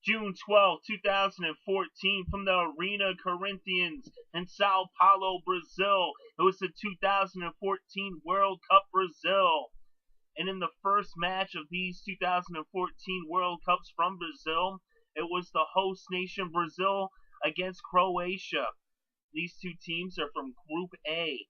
June 12, 2014, from the Arena Corinthians in Sao Paulo, Brazil. It was the 2014 World Cup Brazil. And in the first match of these 2014 World Cups from Brazil, it was the host nation Brazil against Croatia. These two teams are from Group A.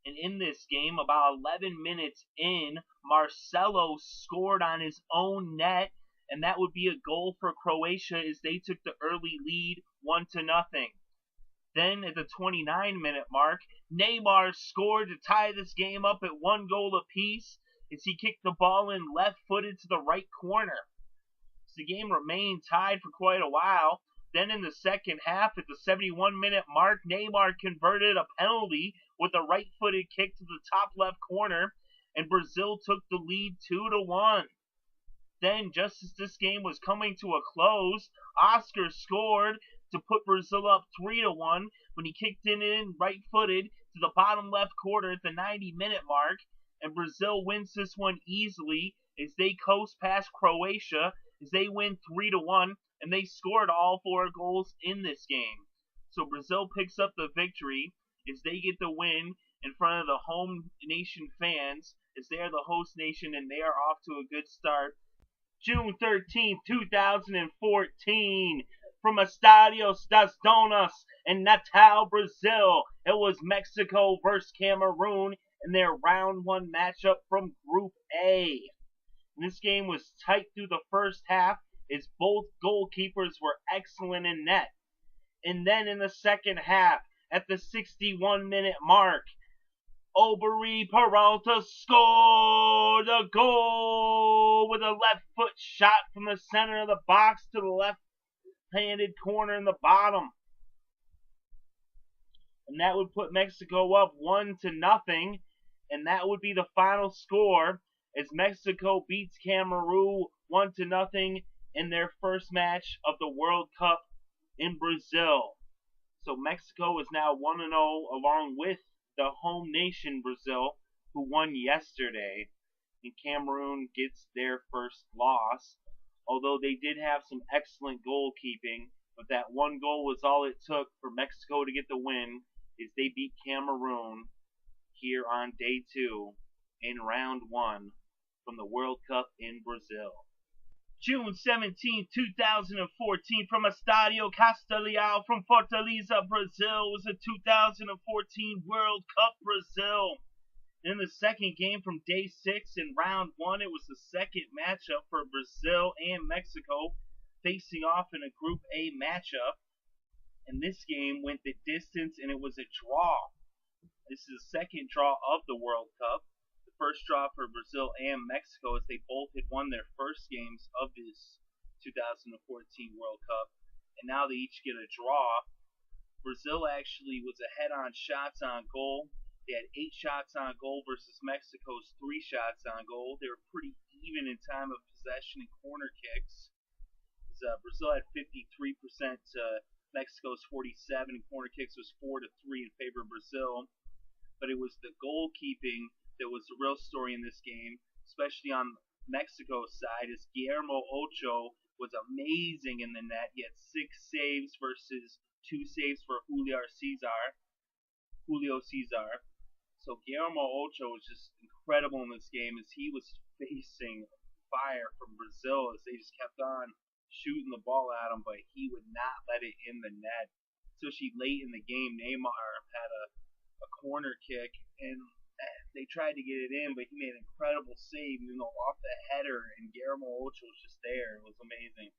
And in this game, about 11 minutes in, Marcelo scored on his own net, and that would be a goal for Croatia as they took the early lead 1-0. Then at the 29-minute mark, Neymar scored to tie this game up at 1 goal apiece as he kicked the ball in left-footed to the right corner. So the game remained tied for quite a while. Then in the second half, at the 71-minute mark, Neymar converted a penalty with a right-footed kick to the top left corner, and Brazil took the lead 2-1. Then, just as this game was coming to a close, Oscar scored to put Brazil up 3-1 when he kicked it in right-footed to the bottom left corner at the 90-minute mark, and Brazil wins this one easily as they coast past Croatia as they win 3-1, and they scored all 4 goals in this game. So Brazil picks up the victory as they get the win in front of the home nation fans as they are the host nation and they are off to a good start. June 13, 2014, from Estadio das Donas in Natal, Brazil. It was Mexico versus Cameroon in their round 1 matchup from Group A. And this game was tight through the first half as both goalkeepers were excellent in net. And then in the second half, at the 61-minute mark, Aubrey Peralta scored a goal with a left foot shot from the center of the box to the left-handed corner in the bottom. And that would put Mexico up 1-0, and that would be the final score as Mexico beats Cameroon 1-0 in their first match of the World Cup in Brazil. So Mexico is now 1-0 along with the home nation Brazil, who won yesterday, and Cameroon gets their first loss, although they did have some excellent goalkeeping, but that 1 goal was all it took for Mexico to get the win as they beat Cameroon here on day 2 in round 1 from the World Cup in Brazil. June 17, 2014, from Estadio Castelao from Fortaleza, Brazil, was the 2014 World Cup Brazil. In the second game from day 6 in round 1, it was the second matchup for Brazil and Mexico facing off in a Group A matchup. And this game went the distance and it was a draw. This is the second draw of the World Cup. First draw for Brazil and Mexico as they both had won their first games of this 2014 World Cup, and now they each get a draw. Brazil actually was ahead on shots on goal. They had 8 shots on goal versus Mexico's 3 shots on goal. They were pretty even in time of possession and corner kicks. Brazil had 53% to Mexico's 47%, and corner kicks was 4-3 in favor of Brazil. But it was the goalkeeping that was the real story in this game, especially on Mexico's side, as Guillermo Ochoa was amazing in the net. He had 6 saves versus 2 saves for Julio Cesar. So Guillermo Ochoa was just incredible in this game as he was facing fire from Brazil as they just kept on shooting the ball at him, but he would not let it in the net. Especially late in the game, Neymar had a corner kick, and they tried to get it in, but he made an incredible save, off the header, and Guillermo Ochoa was just there. It was amazing.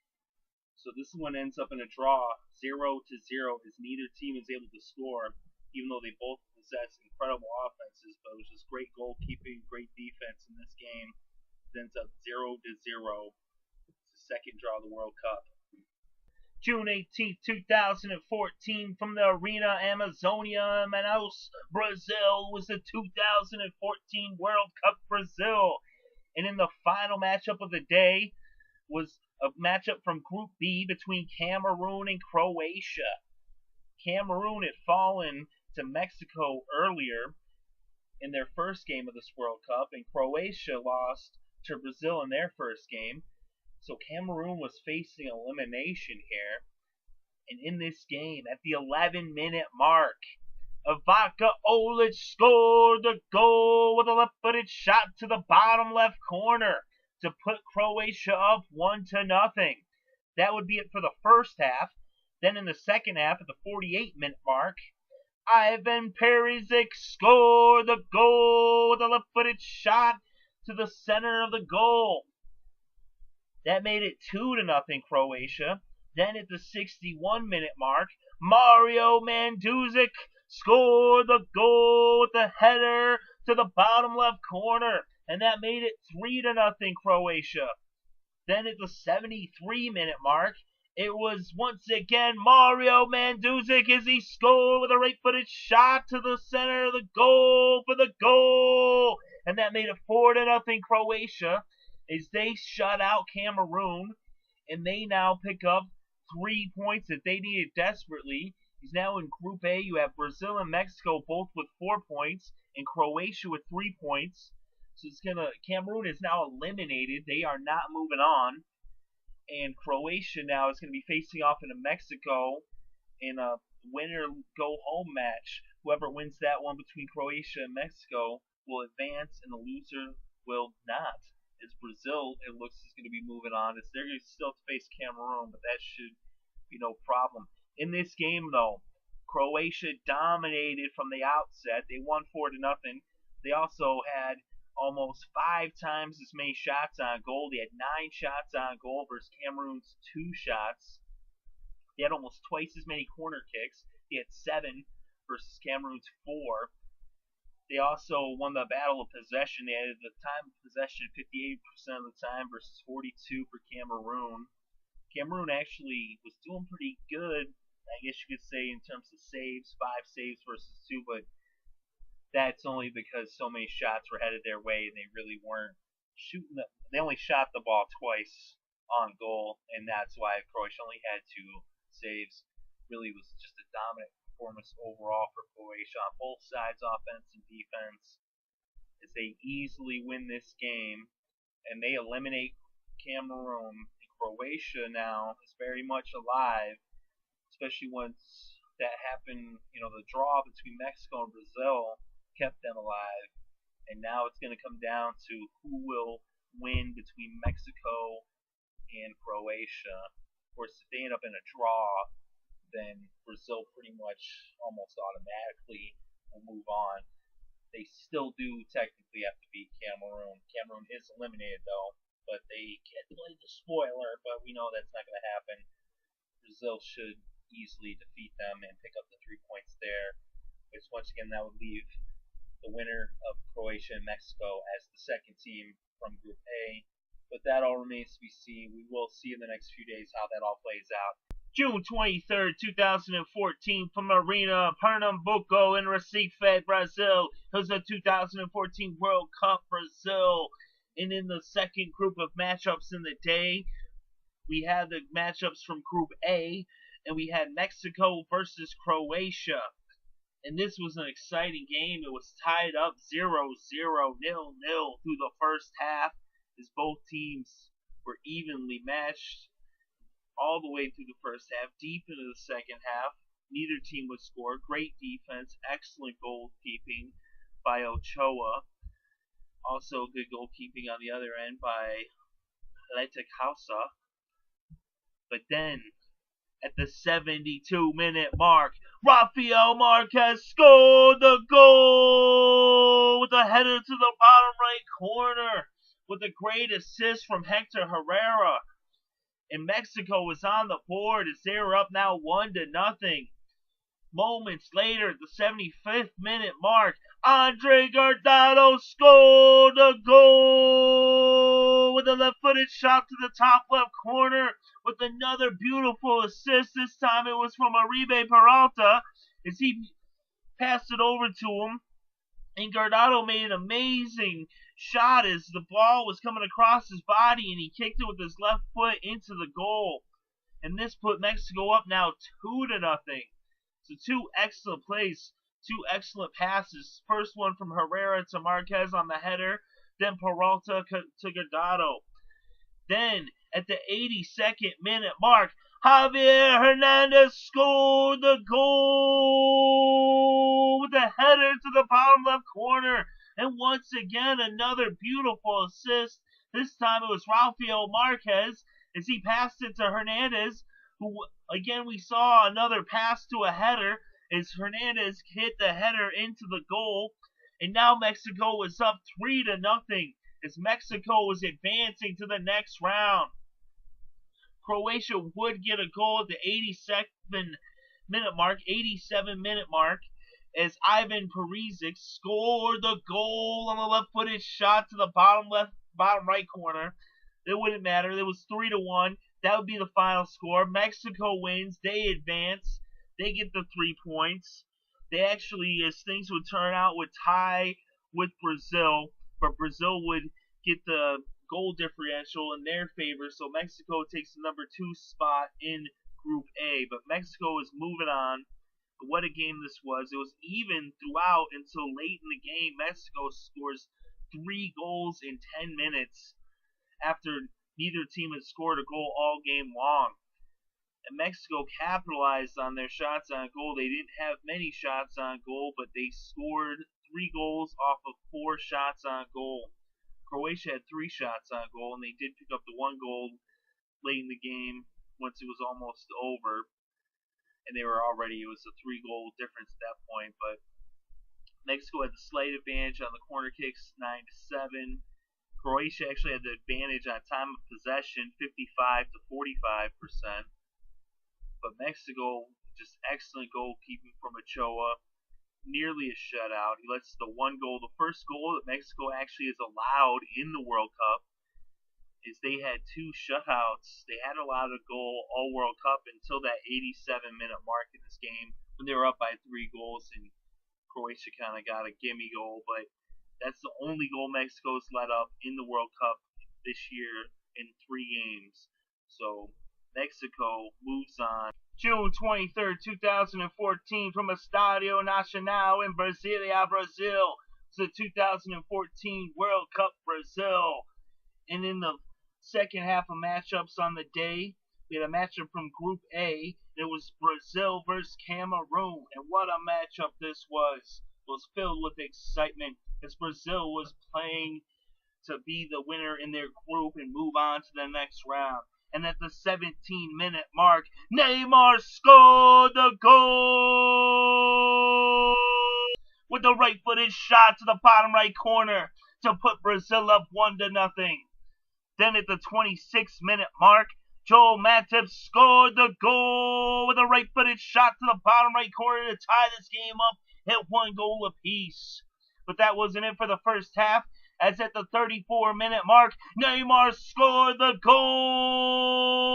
So this one ends up in a draw, 0-0, as neither team is able to score, even though they both possess incredible offenses. But it was just great goalkeeping, great defense in this game. It ends up 0-0. It's the second draw of the World Cup. June 18, 2014, from the Arena Amazonia in Manaus, Brazil, was the 2014 World Cup Brazil. And in the final matchup of the day was a matchup from Group B between Cameroon and Croatia. Cameroon had fallen to Mexico earlier in their first game of this World Cup, and Croatia lost to Brazil in their first game. So Cameroon was facing elimination here. And in this game, at the 11-minute mark, Ivanka Olic scored the goal with a left-footed shot to the bottom left corner to put Croatia up 1-0. That would be it for the first half. Then in the second half, at the 48-minute mark, Ivan Perisic scored the goal with a left-footed shot to the center of the goal. That made it 2-0 Croatia. Then at the 61-minute mark, Mario Mandzukic scored the goal with the header to the bottom left corner, and that made it 3-0 Croatia. Then at the 73-minute mark, it was once again Mario Mandzukic as he scored with a right-footed shot to the center of the goal for the goal, and that made it 4-0 Croatia as they shut out Cameroon, and they now pick up 3 points that they needed desperately. He's now in Group A. You have Brazil and Mexico both with 4 points, and Croatia with 3 points. So Cameroon is now eliminated. They are not moving on. And Croatia now is going to be facing off into Mexico in a winner-go-home match. Whoever wins that one between Croatia and Mexico will advance, and the loser will not. As Brazil, it looks, is going to be moving on. They're going to still face Cameroon, but that should be no problem. In this game, though, Croatia dominated from the outset. They won 4-0. They also had almost 5 times as many shots on goal. They had 9 shots on goal versus Cameroon's 2 shots. They had almost twice as many corner kicks. They had 7 versus Cameroon's 4. They also won the battle of possession. They had the time of possession 58% of the time versus 42 for Cameroon. Cameroon actually was doing pretty good, I guess you could say, in terms of saves, 5 saves versus 2, but that's only because so many shots were headed their way and they really weren't shooting. They only shot the ball twice on goal, and that's why Croatia only had 2 saves. Really was just a dominant performance overall for Croatia on both sides, offense and defense, as they easily win this game and they eliminate Cameroon. And Croatia now is very much alive, especially once that happened. The draw between Mexico and Brazil kept them alive, and now it's going to come down to who will win between Mexico and Croatia. Of course, if they end up in a draw, then Brazil pretty much almost automatically will move on. They still do technically have to beat Cameroon. Cameroon is eliminated though, but they can't play the spoiler, but we know that's not going to happen. Brazil should easily defeat them and pick up the 3 points there, which once again that would leave the winner of Croatia and Mexico as the second team from Group A. But that all remains to be seen. We will see in the next few days how that all plays out. June 23rd, 2014, from Arena Pernambuco in Recife, Brazil. It was the 2014 World Cup, Brazil. And in the second group of matchups in the day, we had the matchups from Group A, and we had Mexico versus Croatia. And this was an exciting game. It was tied up 0-0, 0-0 through the first half, as both teams were evenly matched all the way through the first half, deep into the second half. Neither team would score. Great defense, excellent goalkeeping by Ochoa. Also good goalkeeping on the other end by Leite Causa. But then, at the 72-minute mark, Rafael Marquez scored the goal with a header to the bottom right corner with a great assist from Hector Herrera. And Mexico was on the board as they were up now 1-0. Moments later, at the 75th minute mark, Andre Guardado scored a goal with a left-footed shot to the top left corner with another beautiful assist. This time it was from Oribe Peralta as he passed it over to him. And Guardado made an amazing shot as the ball was coming across his body, and he kicked it with his left foot into the goal. And this put Mexico up now 2-0. So 2 excellent plays, 2 excellent passes. First one from Herrera to Marquez on the header, then Peralta to Guardado. Then At the 82nd minute mark, Javier Hernandez scored the goal with a header to the bottom left corner. And once again, another beautiful assist. This time it was Rafael Marquez as he passed it to Hernandez, who, again, we saw another pass to a header as Hernandez hit the header into the goal. And now Mexico was up 3-0 as Mexico was advancing to the next round. Croatia would get a goal at the 87-minute mark as Ivan Perisic scored the goal on the left-footed shot to the bottom right corner. It wouldn't matter. It was 3-1. That would be the final score. Mexico wins. They advance. They get the 3 points. They actually, as things would turn out, would tie with Brazil, but Brazil would get the goal differential in their favor, so Mexico takes the number 2 spot in Group A. But Mexico is moving on. But what a game this was. It was even throughout until late in the game. Mexico scores 3 goals in 10 minutes after neither team had scored a goal all game long. And Mexico capitalized on their shots on goal. They didn't have many shots on goal, but they scored 3 goals off of 4 shots on goal. Croatia had 3 shots on goal, and they did pick up the 1 goal late in the game once it was almost over. And it was a 3-goal difference at that point. But Mexico had the slight advantage on the corner kicks, 9-7. Croatia actually had the advantage on time of possession, 55 to 45%. But Mexico, just excellent goalkeeping from Ochoa, nearly a shutout. He lets the 1 goal, the first goal that Mexico actually is allowed in the World Cup, is they had 2 shutouts. They hadn't allowed a goal all World Cup until that 87-minute mark in this game when they were up by 3 goals and Croatia kind of got a gimme goal. But that's the only goal Mexico's let up in the World Cup this year in 3 games. So Mexico moves on. June 23rd, 2014, from Estadio Nacional in Brasilia, Brazil. It's the 2014 World Cup Brazil. And in the second half of matchups on the day, we had a matchup from Group A. It was Brazil versus Cameroon. And what a matchup this was. It was filled with excitement as Brazil was playing to be the winner in their group and move on to the next round. And at the 17-minute mark, Neymar scored the goal with a right-footed shot to the bottom right corner to put Brazil up 1-0. Then at the 26th-minute mark, Joel Matip scored the goal with a right-footed shot to the bottom right corner to tie this game up at 1 goal apiece. But that wasn't it for the first half, as at the 34-minute mark, Neymar scored the goal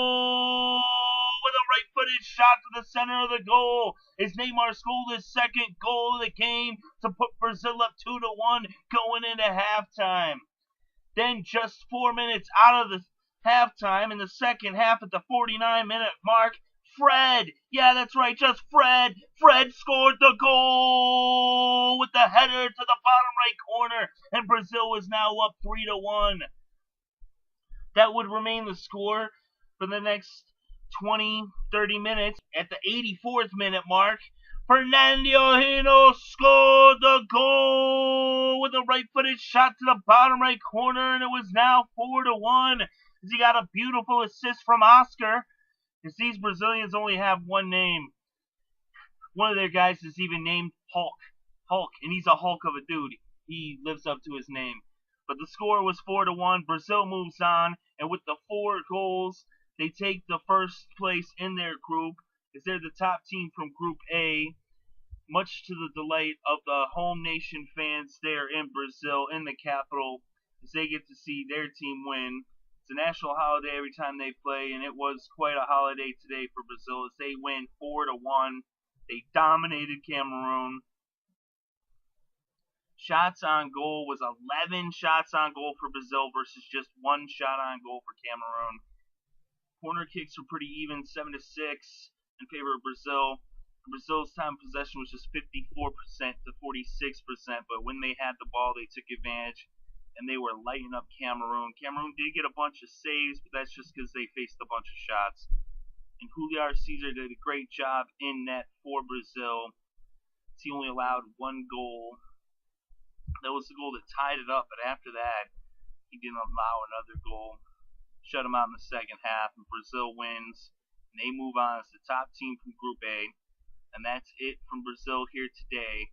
with a right-footed shot to the center of the goal as Neymar scored his 2nd goal of the game to put Brazil up 2-1 going into halftime. Then just 4 minutes out of the halftime in the second half at the 49-minute mark, Fred, yeah, that's right, just Fred scored the goal with the header to the bottom right corner, and Brazil is now up 3-1. That would remain the score for the next 20-30 minutes. At the 84th minute mark, Fernando Hino scored the goal with a right-footed shot to the bottom right corner, and it was now 4-1 as he got a beautiful assist from Oscar. Because these Brazilians only have one name. One of their guys is even named Hulk, and he's a Hulk of a dude. He lives up to his name. But the score was 4-1. Brazil moves on, and with the 4 goals, they take the first place in their group, as they're the top team from Group A, much to the delight of the home nation fans there in Brazil, in the capital, as they get to see their team win. It's a national holiday every time they play, and it was quite a holiday today for Brazil as they win 4-1. They dominated Cameroon. Shots on goal was 11 shots on goal for Brazil versus just 1 shot on goal for Cameroon. Corner kicks were pretty even, 7-6 in favor of Brazil. Brazil's time of possession was just 54% to 46%, but when they had the ball, they took advantage. and they were lighting up Cameroon. Cameroon did get a bunch of saves, but that's just because they faced a bunch of shots. And Julio Cesar did a great job in net for Brazil. He only allowed one goal. That was the goal that tied it up, but after that, he didn't allow another goal. Shut him out in the second half, and Brazil wins. And they move on as the top team from Group A. And that's it from Brazil here today.